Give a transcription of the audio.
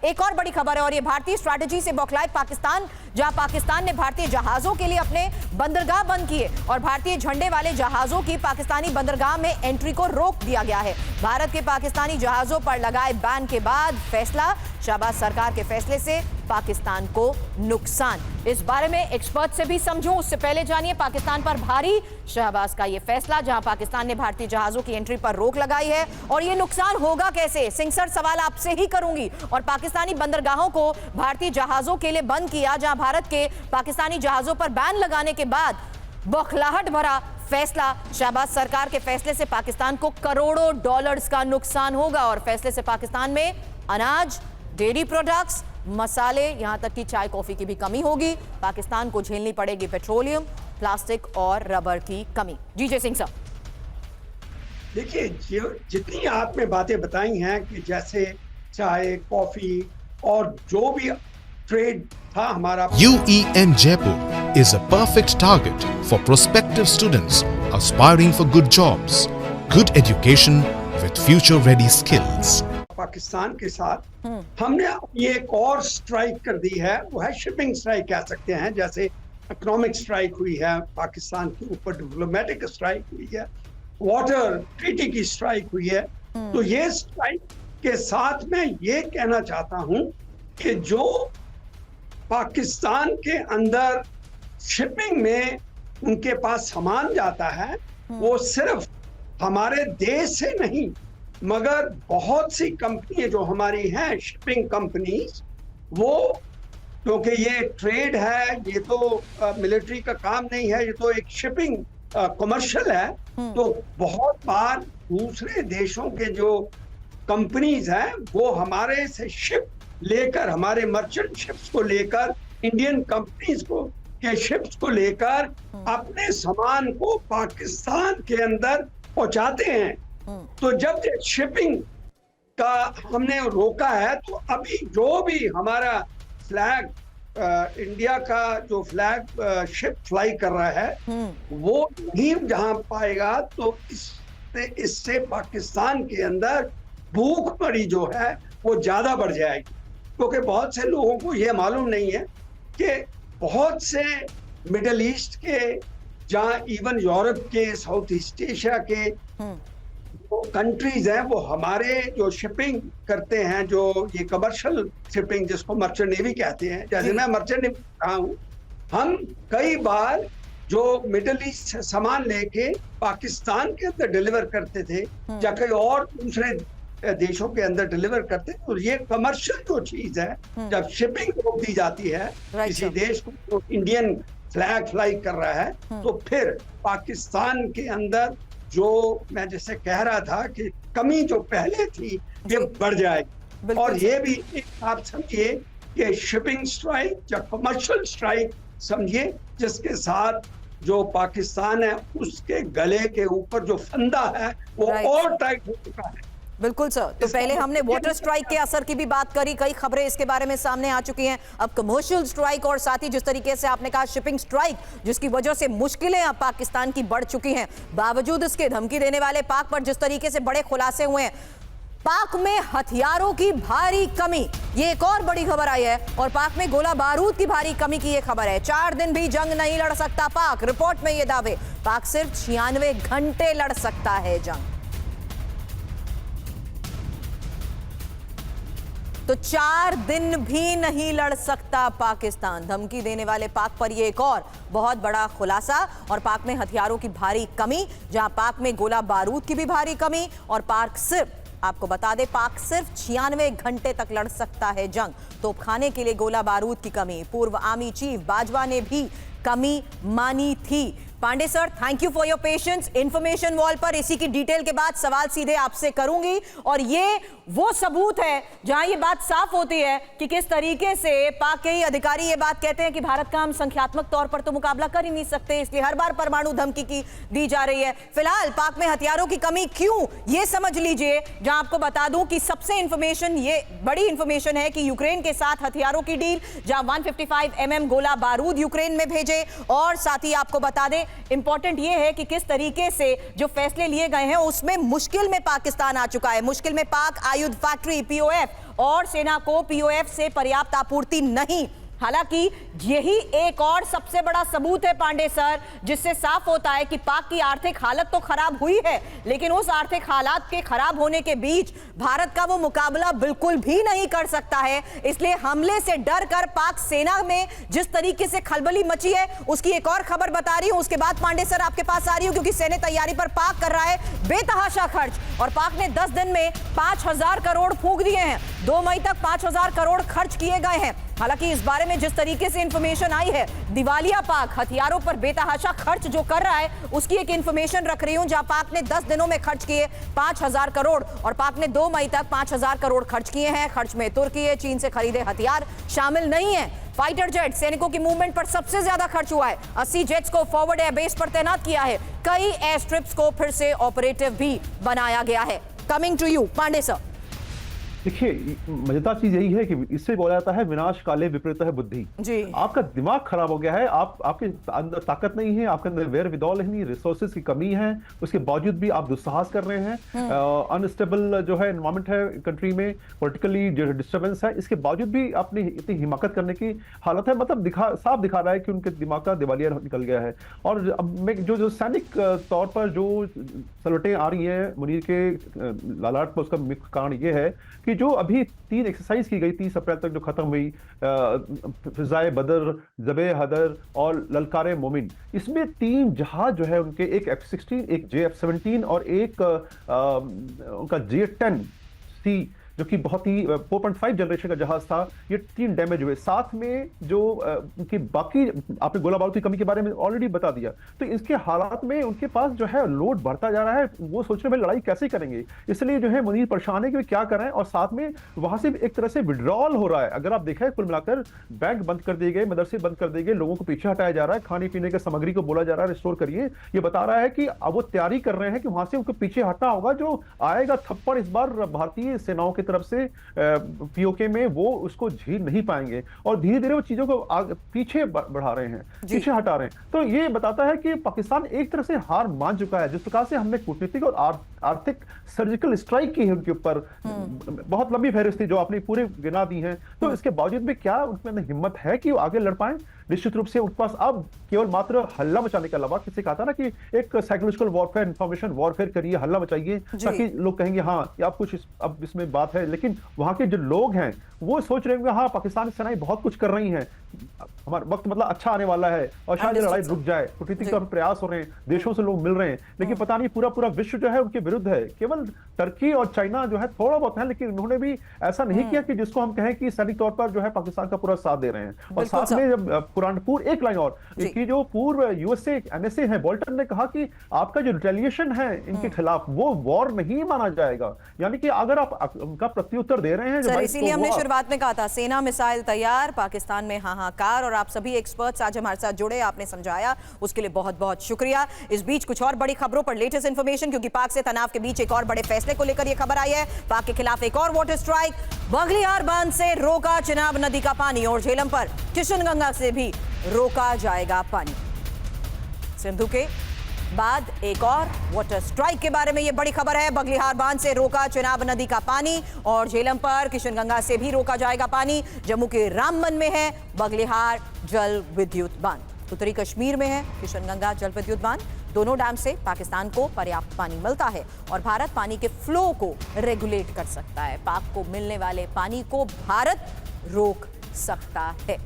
एक और बड़ी खबर है और ये भारतीय स्ट्रैटेजी से बौखलाए पाकिस्तान, जहां पाकिस्तान ने भारतीय जहाजों के लिए अपने बंदरगाह बंद किए और भारतीय झंडे वाले जहाजों की पाकिस्तानी बंदरगाह में एंट्री को रोक दिया गया है। भारत के पाकिस्तानी जहाजों पर लगाए बैन के बाद फैसला, शहबाज सरकार के फैसले से पाकिस्तान को नुकसान। इस बारे में एक्सपर्ट से भी समझूं, उससे पहले जानिए पाकिस्तान पर भारी शहबाज का यह फैसला, जहां पाकिस्तान ने भारतीय जहाजों की एंट्री पर रोक लगाई है और यह नुकसान होगा कैसे। सिंह सर, सवाल आपसे ही करूंगी। और पाकिस्तानी बंदरगाहों को भारतीय जहाजों के लिए बंद किया, जहां भारत के पाकिस्तानी जहाजों पर बैन लगाने के बाद बौखलाहट भरा फैसला, शहबाज सरकार के फैसले से पाकिस्तान को करोड़ों डॉलर्स का नुकसान होगा और फैसले से पाकिस्तान में अनाज, डेयरी प्रोडक्ट्स, मसाले, यहां तक कि चाय कॉफी की भी कमी होगी। पाकिस्तान को झेलनी पड़ेगी पेट्रोलियम, प्लास्टिक और रबर की कमी। जी जय सिंह साहब, देखिए, जितनी आपने बातें बताई हैं कि जैसे चाय, कॉफी और जो भी ट्रेड था हमारा, UEM Jaipur is a perfect target for prospective students aspiring for good jobs, good education with future-ready skills. Pakistan के साथ हमने ये एक और स्ट्राइक कर दी है, वो है शिपिंग स्ट्राइक कह सकते हैं। जैसे इकोनॉमिक स्ट्राइक हुई है पाकिस्तान के ऊपर, डिप्लोमेटिक स्ट्राइक हुई है, वाटर ट्रीटी की स्ट्राइक हुई है। तो ये स्ट्राइक के साथ मैं ये कहना चाहता हूं कि जो पाकिस्तान के अंदर शिपिंग में उनके पास सामान जाता है, वो सिर्फ हमारे देश से नहीं मगर बहुत सी कंपनियां जो हमारी हैं शिपिंग कंपनीज, वो क्योंकि ये ट्रेड है, ये तो मिलिट्री का काम नहीं है, ये तो एक शिपिंग कमर्शियल है। तो बहुत बार दूसरे देशों के जो कंपनीज हैं वो हमारे से शिप लेकर, हमारे मर्चेंट शिप्स को लेकर, इंडियन कंपनीज को के शिप्स को लेकर अपने सामान को पाकिस्तान के अंदर पहुंचाते हैं। तो जब शिपिंग का हमने रोका है, तो अभी जो भी हमारा फ्लैग, इंडिया का जो फ्लैग शिप फ्लाई कर रहा है, वो नहीं जहां पाएगा, तो इससे पाकिस्तान के अंदर भूखमरी जो है वो ज्यादा बढ़ जाएगी। क्योंकि बहुत से लोगों को ये मालूम नहीं है कि बहुत से मिडल ईस्ट के, जहां इवन यूरोप के, साउथ ईस्ट एशिया के वो कंट्रीज हैं, वो हमारे जो शिपिंग करते हैं, जो ये कमर्शियल शिपिंग जिसको मर्चेंट नेवी कहते हैं, जैसे मैं मर्चेंट नेवी कहा हूँ, हम कई बार जो मिडिल ईस्ट से सामान लेके पाकिस्तान के अंदर डिलीवर करते थे या कहीं और दूसरे देशों के अंदर डिलीवर करते थे। और ये कमर्शियल जो चीज है, जब शिपिंग रोक दी जाती है किसी देश को, तो इंडियन फ्लैग फ्लाई कर रहा है, तो फिर पाकिस्तान के अंदर जो मैं जैसे कह रहा था कि कमी जो पहले थी ये बढ़ जाएगी। और ये भी एक आप समझिए कि शिपिंग स्ट्राइक या कमर्शियल स्ट्राइक समझिए, जिसके साथ जो पाकिस्तान है उसके गले के ऊपर जो फंदा है वो और टाइट हो चुका है। बिल्कुल सर। तो पहले हमने वाटर स्ट्राइक के असर की भी बात करी, कई खबरें इसके बारे में सामने आ चुकी हैं। अब कमर्शियल स्ट्राइक और साथ ही जिस तरीके से आपने कहा शिपिंग स्ट्राइक, जिसकी वजह से मुश्किलें अब पाकिस्तान की बढ़ चुकी हैं। बावजूद इसके धमकी देने वाले पाक पर जिस तरीके से बड़े खुलासे हुए हैं, पाक में हथियारों की भारी कमी, ये एक और बड़ी खबर आई है। और पाक में गोला बारूद की भारी कमी की ये खबर है। 4 दिन भी जंग नहीं लड़ सकता पाक, रिपोर्ट में ये दावे। पाक सिर्फ 96 घंटे लड़ सकता है जंग। तो 4 दिन भी नहीं लड़ सकता पाकिस्तान। धमकी देने वाले पाक पर यह एक और बहुत बड़ा खुलासा। और पाक में हथियारों की भारी कमी, जहां पाक में गोला बारूद की भी भारी कमी। और पाक सिर्फ, आपको बता दें, पाक सिर्फ 96 घंटे तक लड़ सकता है जंग। तोपखाने के लिए गोला बारूद की कमी, पूर्व आर्मी चीफ बाजवा ने भी कमी मानी थी। Pandey sir, thank you for your patience. Information wall पर इसी की डिटेल के बाद सवाल सीधे आपसे करूंगी। और ये वो सबूत है जहां ये बात साफ होती है कि किस तरीके से पाक के ही अधिकारी ये बात कहते हैं कि भारत का हम संख्यात्मक तौर पर तो मुकाबला कर ही नहीं सकते, इसलिए हर बार परमाणु धमकी की दी जा रही है। फिलहाल पाक में हथियारों की कमी क्यों, ये समझ लीजिए। जहां आपको बता दूं कि सबसे इंफॉर्मेशन, ये बड़ी इंफॉर्मेशन है कि यूक्रेन के साथ हथियारों की डील, जहां 155 mm गोला बारूद यूक्रेन में भेजे। और साथ ही आपको बता दें इंपॉर्टेंट ये है कि किस तरीके से जो फैसले लिए गए हैं उसमें मुश्किल में पाकिस्तान आ चुका है। मुश्किल में पाक आयुध फैक्ट्री पीओएफ और सेना को पीओएफ से पर्याप्त आपूर्ति नहीं। हालांकि यही एक और सबसे बड़ा सबूत है पांडे सर, जिससे साफ होता है कि पाक की आर्थिक हालत तो खराब हुई है, लेकिन उस आर्थिक हालात के खराब होने के बीच भारत का वो मुकाबला बिल्कुल भी नहीं कर सकता है। इसलिए हमले से डर कर पाक सेना में जिस तरीके से खलबली मची है, उसकी एक और खबर बता रही हूं, उसके बाद पांडे सर आपके पास आ रही हूं, क्योंकि सैन्य तैयारी पर पाक कर रहा है बेतहाशा खर्च। और पाक ने 10 दिन में 5,000 करोड़ फूंक दिए हैं। 2 मई तक 5,000 करोड़ खर्च किए गए हैं। हालांकि इस बारे में जिस तरीके से इंफॉर्मेशन आई है, दिवालिया पाक हथियारों पर बेतहाशा खर्च जो कर रहा है, उसकी एक इंफॉर्मेशन रख रही हूं, जहां पाक ने 10 दिनों में खर्च किए 5,000 करोड़ और पाक ने 2 मई तक 5,000 करोड़ खर्च किए हैं। खर्च में तुर्की, चीन से खरीदे हथियार शामिल नहीं है। फाइटर जेट, सैनिकों की मूवमेंट पर सबसे ज्यादा खर्च हुआ है। 80 जेट्स को फॉरवर्ड एयर बेस पर तैनात किया है। कई एयर स्ट्रिप्स को फिर से ऑपरेटिव भी बनाया गया है। Coming to you Pandey sir. देखिए, मजेदार चीज यही है कि इससे बोला जाता है विनाश काले विपरीत है बुद्धि। जी। आपका दिमाग खराब हो गया है, आपके अंदर ताकत नहीं है, आपके अंदर वेयर विदौल नहीं, रिसोर्सेज की कमी है, उसके बावजूद भी आप दुस्साहस कर रहे हैं। अनस्टेबल जो है एनवायरमेंट है कंट्री में, पॉलिटिकली जो डिस्टर्बेंस है, इसके बावजूद भी अपनी इतनी हिमाकत करने की हालत है। मतलब साफ दिखा रहा है कि उनके दिमाग का दिवालिया निकल गया है। और अब मैं जो सैनिक तौर पर जो सलटें आ रही है मुनीर के लालाट पर, उसका मुख्य कारण ये है कि जो अभी 3 एक्सरसाइज की गई 30 अप्रैल तक जो खत्म हुई, फिजाए बदर, जबे हदर और ललकारे मोमिन, इसमें 3 जहाज जो है उनके, एक F-16, एक JF-17 और एक उनका J-10C जो कि बहुत ही 4.5 जनरेशन का जहाज था, ये 3 डैमेज हुए। साथ में जो उनकी बाकी, आपने गोला बारूद की कमी के बारे में ऑलरेडी बता दिया। तो इसके हालात में उनके पास जो है लोड बढ़ता जा रहा है, वो सोच रहे हैं लड़ाई कैसे करेंगे। इसलिए जो है मुनीर परेशान है कि वे क्या करें। और साथ में वहां से एक तरह से विड्रॉल हो रहा है। अगर आप देखें, कुल मिलाकर बैंक बंद कर दिए गए, मदरसे बंद कर दिए गए, लोगों को पीछे हटाया जा रहा है, खाने पीने की सामग्री को बोला जा रहा है रिस्टोर करिए। ये बता रहा है कि अब वो तैयारी कर रहे हैं कि वहां से उनको पीछे हटना होगा। जो आएगा थप्पड़ इस बार भारतीय सेनाओं की तरफ से पीओके में, वो उसको झेल नहीं पाएंगे और धीरे धीरे वो चीजों को पीछे बढ़ा रहे हैं, पीछे हटा रहे हैं। तो ये बताता है कि पाकिस्तान एक तरह से हार मान चुका है। जिस प्रकार से हमने कूटनीतिक और आर्थिक सर्जिकल स्ट्राइक की है उनके ऊपर, बहुत लंबी फहरिस्त थी जो आपने पूरे गिना दी है, तो इसके बावजूद भी क्या उनमें हिम्मत है कि वो आगे लड़ पाए? निश्चित रूप से उनके पास अब केवल मात्र हल्ला मचाने के अलावा, किसी कहा था ना कि एक साइकोलॉजिकल वॉरफेयर, इंफॉर्मेशन वॉरफेयर करिए, हल्ला मचाइए, ताकि लोग कहेंगे हाँ आप कुछ अब इसमें बात है। लेकिन वहां के जो लोग हैं वो सोच रहे होंगे हाँ पाकिस्तान सेनाएं बहुत कुछ कर रही हैं, हमारा वक्त मतलब अच्छा आने वाला है और शायद ये लड़ाई रुक जाए। कूटनीतिक तौर पर प्रयास हो रहे हैं, देशों से लोग मिल रहे हैं, लेकिन पता नहीं पूरा विश्व जो है उनके विरुद्ध है। केवल टर्की और चाइना जो है थोड़ा बहुत है, लेकिन उन्होंने भी ऐसा नहीं किया कि जिसको हम कहें कि सैनिक तौर पर जो है पाकिस्तान का पूरा साथ दे रहे हैं। और साथ में जब पुरानपुर, एक लाइन और कि जो पूर्व यूएसए एनएसए है, बोल्टन ने कहा कि आपका जो रिटेलिएशन है इनके खिलाफ वो वॉर नहीं माना जाएगा। यानी कि अगर आप उनका प्रत्युत्तर दे रहे हैं, इसीलिए हमने शुरुआत में कहा था सेना मिसाइल तैयार, पाकिस्तान में हाहाकार। और आप सभी एक्सपर्ट्स आज हमारे साथ जुड़े, आपने समझाया, उसके लिए बहुत बहुत शुक्रिया। इस बीच कुछ और बड़ी खबरों पर लेटेस्ट इंफॉर्मेशन, क्योंकि पाक से तनाव के बीच एक और बड़े फैसले को लेकर यह खबर आई है। पाक के खिलाफ एक और वाटर स्ट्राइक, बघलिहार बांध से रोका चिनाब नदी का पानी और झेलम पर किशनगंगा से भी रोका जाएगा पानी। सिंधु के बाद एक और वाटर स्ट्राइक के बारे में यह बड़ी खबर है। बघलिहार बांध से रोका चिनाब नदी का पानी और झेलम पर किशनगंगा से भी रोका जाएगा पानी। जम्मू के रामबन में है बघलिहार जल विद्युत बांध, उत्तरी कश्मीर में है किशनगंगा जल विद्युत बांध। दोनों डैम से पाकिस्तान को पर्याप्त पानी मिलता है और भारत पानी के फ्लो को रेगुलेट कर सकता है। पाक को मिलने वाले पानी को भारत रोक सकता है।